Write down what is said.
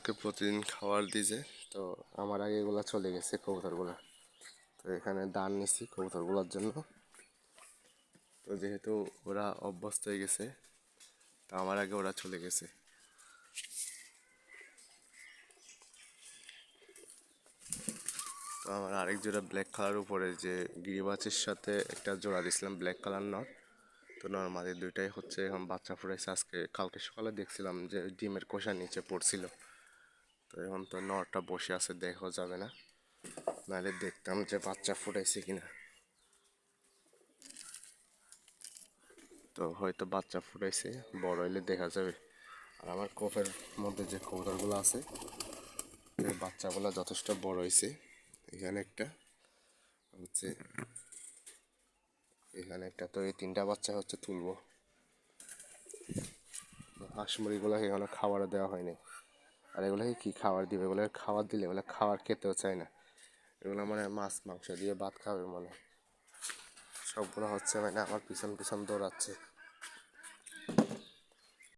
কবুতরকে প্রতিদিন খাবার দিছে। তো আমার আগে এগুলা চলে গেছে কবুতরগুলা। তো এখানে দান নিছি কবুতরগুলোর জন্য। তো যেহেতু ওরা অভ্যস্ত হয়ে গেছে, তো আমার আগে ওরা চলে গেছে। তো আমার আরেক জোড়া ব্ল্যাক কালার উপরে যে গিরিবাজের সাথে একটা জোড়া দিছিলাম ব্ল্যাক কালার নর। তো নর্মালি দুইটাই হচ্ছে এখন বাচ্চা ফুটাইছে। আজকে কালকে সকালে দেখছিলাম যে ডিমের খোসার নিচে পড়ছিল। তো এখন তো নরটা বসে আছে, দেখা যাবে না, নাহলে দেখতাম যে বাচ্চা ফুটাইছে কিনা। তো হয়তো বাচ্চা ফুটাইছে, বড় হইলে দেখা যাবে। আর আমার কোপের মধ্যে যে কবুতরগুলো আছে, এই বাচ্চাগুলো যথেষ্ট বড় হয়েছে। এখানে একটা হচ্ছে, এখানে একটা, তো এই তিনটা বাচ্চা হচ্ছে তুলবো। হাঁস মুরগিগুলো এখানে খাবার দেওয়া হয়নি। আর এগুলোকে কী খাবার দিবে? এগুলো খাবার দিলে এগুলো খাবার খেতেও চায় না। এগুলো মানে মাছ মাংস দিয়ে ভাত খাবে, মানে সবগুলো হচ্ছে মানে আমার পিছন পিছন দৌড়াচ্ছে।